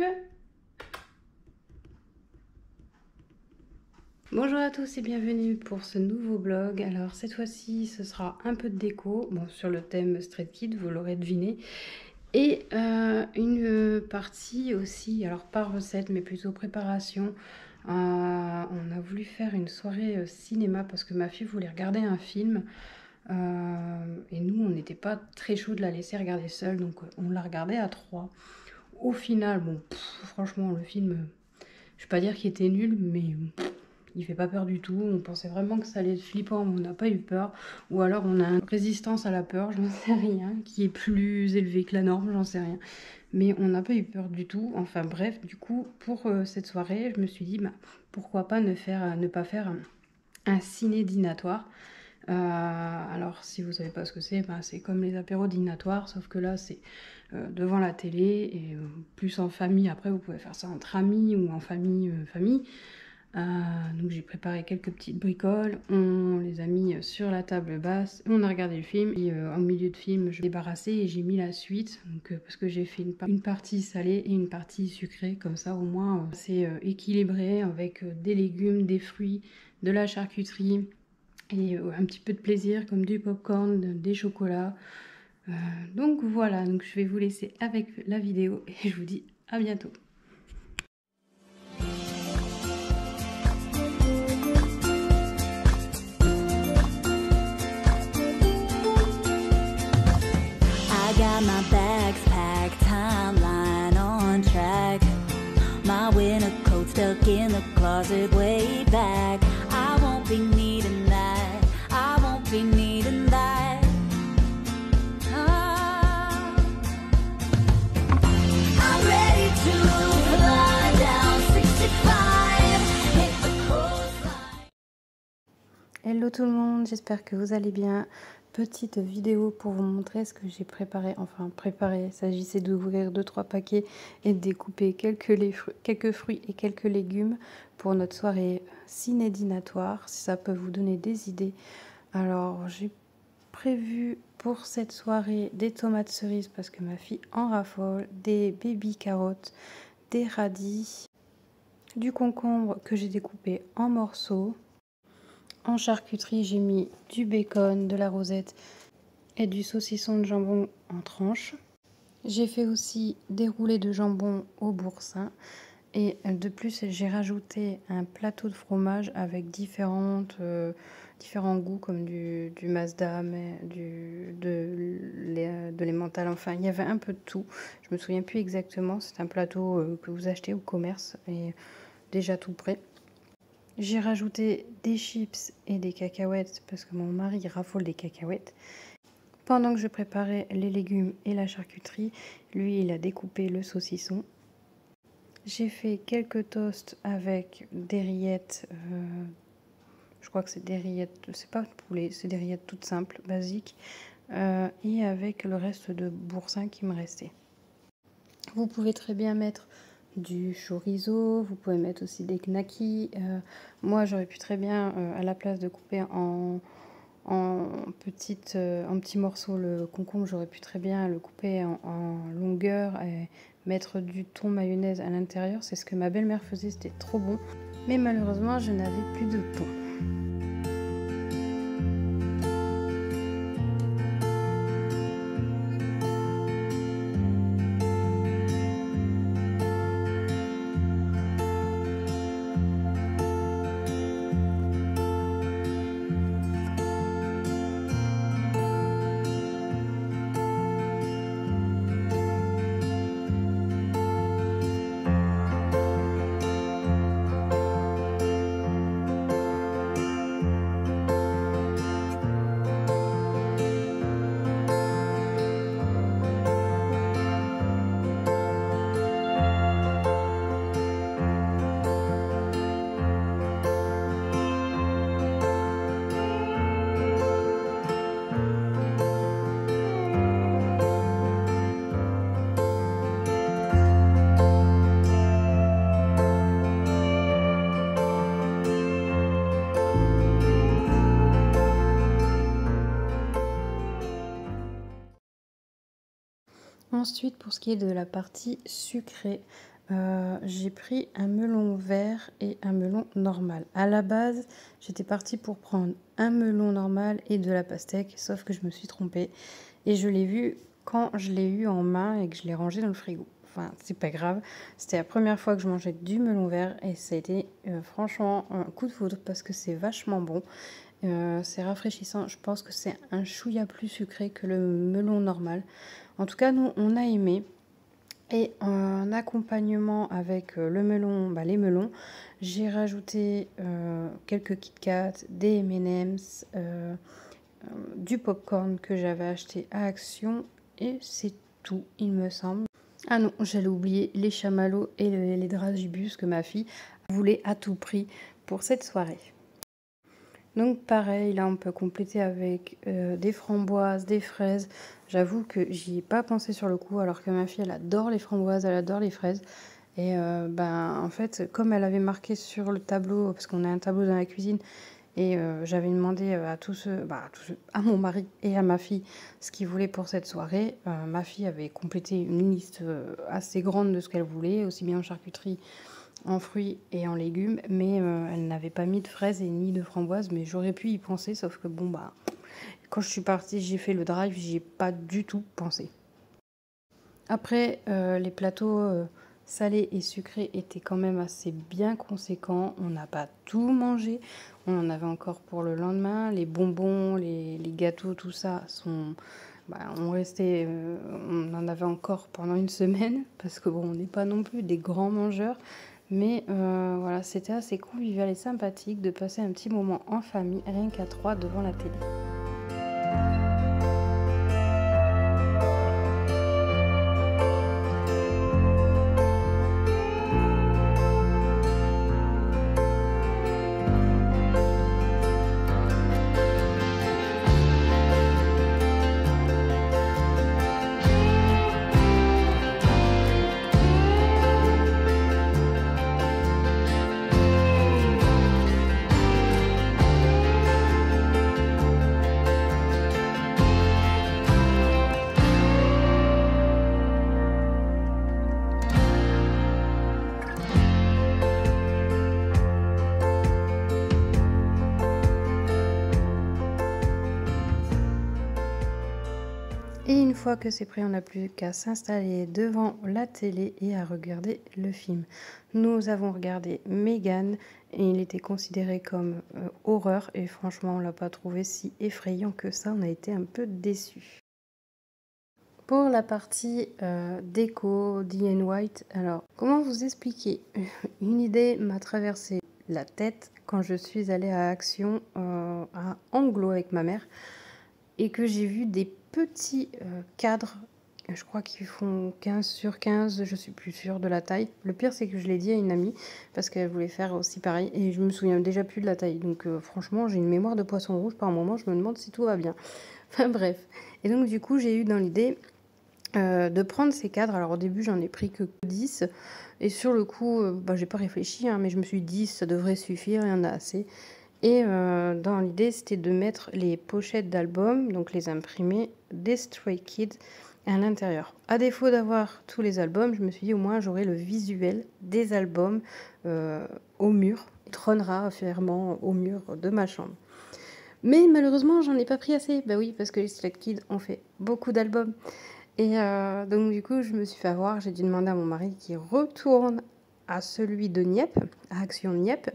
veux? Bonjour à tous et bienvenue pour ce nouveau vlog. Alors cette fois-ci ce sera un peu de déco, bon sur le thème Street Kid, vous l'aurez deviné. Et une partie aussi, alors pas recette mais plutôt préparation. On a voulu faire une soirée cinéma parce que ma fille voulait regarder un film. Et nous on n'était pas très chaud de la laisser regarder seule, donc on l'a regardé à 3. Au final, bon, franchement le film, je vais pas dire qu'il était nul, mais il fait pas peur du tout. On pensait vraiment que ça allait être flippant, mais on n'a pas eu peur. Ou alors on a une résistance à la peur, j'en sais rien, qui est plus élevée que la norme, j'en sais rien. Mais on n'a pas eu peur du tout. Enfin bref, du coup, pour cette soirée, je me suis dit, bah, pourquoi pas ne pas faire un ciné dînatoire. Alors si vous savez pas ce que c'est, bah, c'est comme les apéros dînatoires, sauf que là c'est devant la télé et plus en famille. Après vous pouvez faire ça entre amis ou en famille. Donc j'ai préparé quelques petites bricoles, on les a mis sur la table basse, on a regardé le film et en milieu de film je l'ai débarrassé et j'ai mis la suite, donc, parce que j'ai fait une partie salée et une partie sucrée, comme ça au moins c'est équilibré avec des légumes, des fruits, de la charcuterie et un petit peu de plaisir comme du popcorn, des chocolats. Donc voilà, donc je vais vous laisser avec la vidéo et je vous dis à bientôt. I got my bags packed, timeline on track. My winter coat stuck in the closet way back. I won't be needing that. I won't be needing that. Ah. I'm ready to fly down 65. Hit the coastline. Hello tout le monde, j'espère que vous allez bien. Petite vidéo pour vous montrer ce que j'ai préparé. Enfin préparé, il s'agissait d'ouvrir 2-3 paquets et de découper quelques fruits et quelques légumes pour notre soirée ciné-dînatoire, si ça peut vous donner des idées. Alors j'ai prévu pour cette soirée des tomates cerises parce que ma fille en raffole, des baby carottes, des radis, du concombre que j'ai découpé en morceaux. En charcuterie, j'ai mis du bacon, de la rosette et du saucisson de jambon en tranches. J'ai fait aussi des roulés de jambon au boursin. Et de plus, j'ai rajouté un plateau de fromage avec différents goûts comme du Mazda, mais de l'emmental. Enfin, il y avait un peu de tout. Je me souviens plus exactement. C'est un plateau que vous achetez au commerce et déjà tout prêt. J'ai rajouté des chips et des cacahuètes parce que mon mari raffole des cacahuètes. Pendant que je préparais les légumes et la charcuterie, lui il a découpé le saucisson. J'ai fait quelques toasts avec des rillettes, je crois que c'est des rillettes, c'est pas de poulet, c'est des rillettes toutes simples, basiques, et avec le reste de boursin qui me restait. Vous pouvez très bien mettre du chorizo, vous pouvez mettre aussi des knackis. Moi j'aurais pu très bien, à la place de couper en petits morceaux le concombre, j'aurais pu très bien le couper en longueur et mettre du thon mayonnaise à l'intérieur. C'est ce que ma belle-mère faisait, c'était trop bon. Mais malheureusement je n'avais plus de thon. Ensuite, pour ce qui est de la partie sucrée, j'ai pris un melon vert et un melon normal. À la base, j'étais partie pour prendre un melon normal et de la pastèque, sauf que je me suis trompée. Et je l'ai vu quand je l'ai eu en main et que je l'ai rangé dans le frigo. Enfin, c'est pas grave. C'était la première fois que je mangeais du melon vert et ça a été franchement un coup de foudre parce que c'est vachement bon. C'est rafraîchissant. Je pense que c'est un chouïa plus sucré que le melon normal. En tout cas, nous, on a aimé. Et en accompagnement avec le melon, les melons, j'ai rajouté quelques Kit Kat, des M&M's, du popcorn que j'avais acheté à Action. Et c'est tout, il me semble. Ah non, j'allais oublier les chamallows et les dragibus que ma fille voulait à tout prix pour cette soirée. Donc pareil, là on peut compléter avec des framboises, des fraises. J'avoue que j'y ai pas pensé sur le coup, alors que ma fille elle adore les framboises, elle adore les fraises. Et en fait, comme elle avait marqué sur le tableau, parce qu'on a un tableau dans la cuisine, et j'avais demandé à mon mari et à ma fille ce qu'ils voulaient pour cette soirée. Ma fille avait complété une liste assez grande de ce qu'elle voulait, aussi bien en charcuterie, en fruits et en légumes, mais elle n'avait pas mis de fraises et ni de framboises, mais j'aurais pu y penser, sauf que quand je suis partie, j'ai fait le drive, j'y ai pas du tout pensé. Après, les plateaux salés et sucrés étaient quand même assez bien conséquents. On n'a pas tout mangé, on en avait encore pour le lendemain. Les bonbons, les gâteaux, tout ça on en avait encore pendant une semaine, parce que on n'est pas non plus des grands mangeurs. Mais voilà, c'était assez convivial et sympathique de passer un petit moment en famille, rien qu'à 3 devant la télé. Et une fois que c'est prêt, on n'a plus qu'à s'installer devant la télé et à regarder le film. Nous avons regardé Megan et il était considéré comme horreur et franchement on l'a pas trouvé si effrayant que ça, on a été un peu déçus. Pour la partie déco, D&D White, alors comment vous expliquer? Une idée m'a traversé la tête quand je suis allée à Action à Anglo avec ma mère et que j'ai vu des petits cadres, je crois qu'ils font 15 sur 15, je suis plus sûre de la taille. Le pire c'est que je l'ai dit à une amie parce qu'elle voulait faire aussi pareil et je me souviens déjà plus de la taille. Donc franchement j'ai une mémoire de poisson rouge par moment, je me demande si tout va bien. Enfin bref. Et donc du coup j'ai eu dans l'idée de prendre ces cadres. Alors au début j'en ai pris que 10 et sur le coup j'ai pas réfléchi mais je me suis dit ça devrait suffire, il y en a assez. Et dans l'idée, c'était de mettre les pochettes d'albums, donc les imprimés, des Stray Kids à l'intérieur. À défaut d'avoir tous les albums, je me suis dit au moins j'aurai le visuel des albums au mur. Il trônera fièrement au mur de ma chambre. Mais malheureusement, j'en ai pas pris assez. Bah oui, parce que les Stray Kids ont fait beaucoup d'albums. Et donc du coup, je me suis fait avoir. J'ai dû demander à mon mari qui retourne à celui de Nieppe, à Action Nieppe,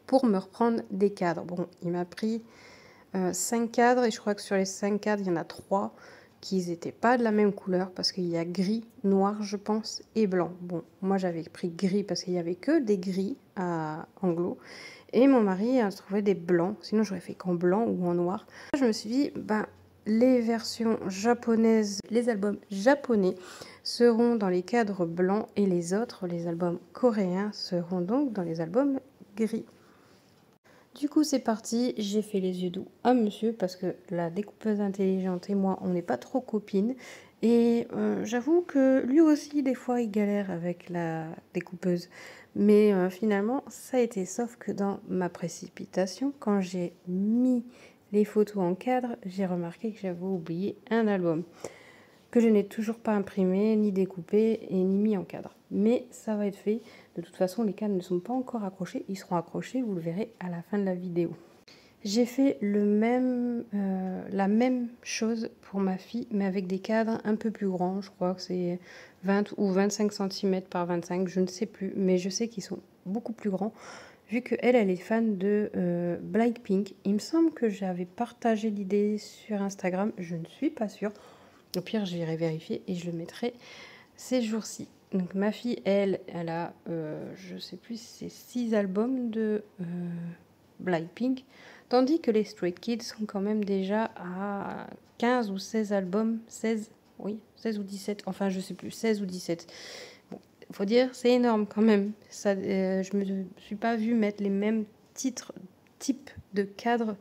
pour me reprendre des cadres. Bon, il m'a pris 5 cadres et je crois que sur les 5 cadres, il y en a 3 qui n'étaient pas de la même couleur parce qu'il y a gris, noir, je pense, et blanc. Bon, moi j'avais pris gris parce qu'il n'y avait que des gris à Anglo et mon mari a trouvé des blancs, sinon j'aurais fait qu'en blanc ou en noir. Je me suis dit, les versions japonaises, les albums japonais seront dans les cadres blancs et les autres, les albums coréens, seront donc dans les albums gris. Du coup, c'est parti, j'ai fait les yeux doux à monsieur parce que la découpeuse intelligente et moi, on n'est pas trop copines. Et j'avoue que lui aussi, des fois, il galère avec la découpeuse. Mais finalement, ça a été sauf que dans ma précipitation, quand j'ai mis les photos en cadre, j'ai remarqué que j'avais oublié un album que je n'ai toujours pas imprimé, ni découpé et ni mis en cadre. Mais ça va être fait. De toute façon, les cadres ne sont pas encore accrochés. Ils seront accrochés, vous le verrez à la fin de la vidéo. J'ai fait la même chose pour ma fille, mais avec des cadres un peu plus grands. Je crois que c'est 20 ou 25 cm par 25, je ne sais plus. Mais je sais qu'ils sont beaucoup plus grands, vu qu'elle est fan de Blackpink. Il me semble que j'avais partagé l'idée sur Instagram, je ne suis pas sûre. Au pire, j'irai vérifier et je le mettrai ces jours-ci. Donc ma fille, elle a, je sais plus si c'est 6 albums de Blackpink, tandis que les Stray Kids sont quand même déjà à 15 ou 16 albums, 16, oui, 16 ou 17, enfin je sais plus, 16 ou 17. Bon, faut dire, c'est énorme quand même. Ça, je me suis pas vue mettre les mêmes types de cadres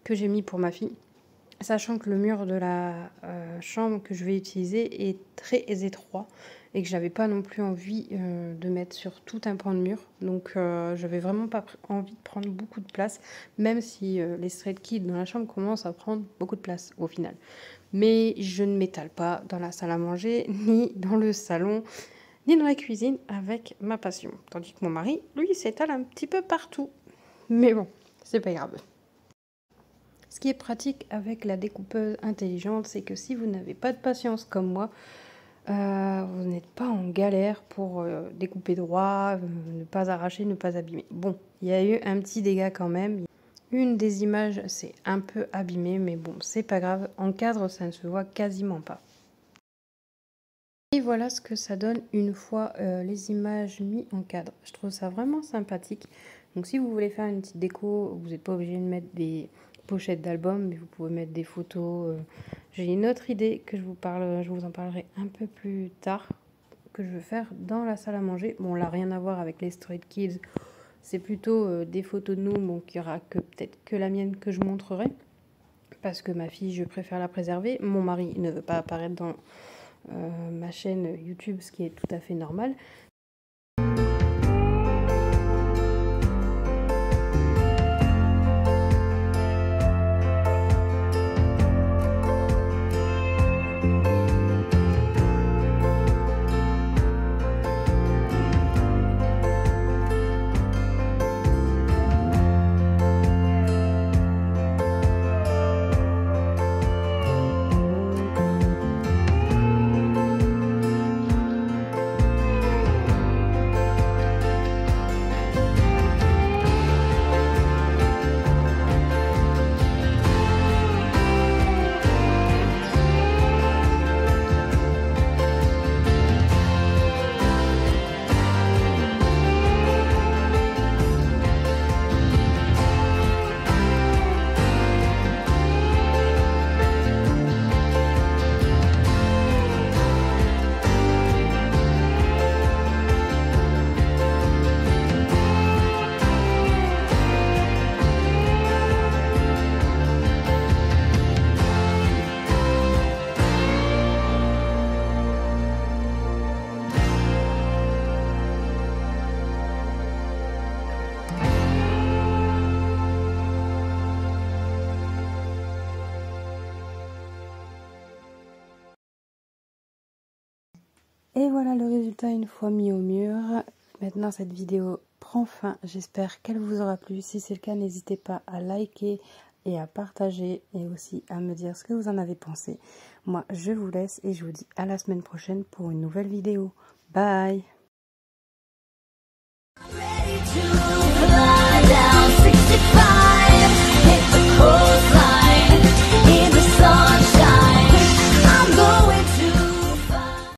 que j'ai mis pour ma fille, sachant que le mur de la chambre que je vais utiliser est très étroit et que j'avais pas non plus envie de mettre sur tout un pan de mur. Donc j'avais vraiment pas envie de prendre beaucoup de place, même si les Stray Kids dans la chambre commencent à prendre beaucoup de place au final. Mais je ne m'étale pas dans la salle à manger, ni dans le salon, ni dans la cuisine avec ma passion. Tandis que mon mari, lui, s'étale un petit peu partout. Mais bon, c'est pas grave. Ce qui est pratique avec la découpeuse intelligente, c'est que si vous n'avez pas de patience comme moi, vous n'êtes pas en galère pour découper droit, ne pas arracher, ne pas abîmer. Bon, il y a eu un petit dégât quand même. Une des images s'est un peu abîmée, mais bon, c'est pas grave. En cadre, ça ne se voit quasiment pas. Et voilà ce que ça donne une fois les images mises en cadre. Je trouve ça vraiment sympathique. Donc si vous voulez faire une petite déco, vous n'êtes pas obligé de mettre des pochettes d'albums, mais vous pouvez mettre des photos. J'ai une autre idée que je vous en parlerai un peu plus tard, que je veux faire dans la salle à manger. Bon, là, rien à voir avec les Stray Kids. C'est plutôt des photos de nous, bon, qu'il n'y aura que peut-être que la mienne que je montrerai. Parce que ma fille, je préfère la préserver. Mon mari ne veut pas apparaître dans ma chaîne YouTube, ce qui est tout à fait normal. Et voilà le résultat une fois mis au mur. Maintenant cette vidéo prend fin. J'espère qu'elle vous aura plu. Si c'est le cas, n'hésitez pas à liker et à partager et aussi à me dire ce que vous en avez pensé. Moi je vous laisse et je vous dis à la semaine prochaine pour une nouvelle vidéo. Bye!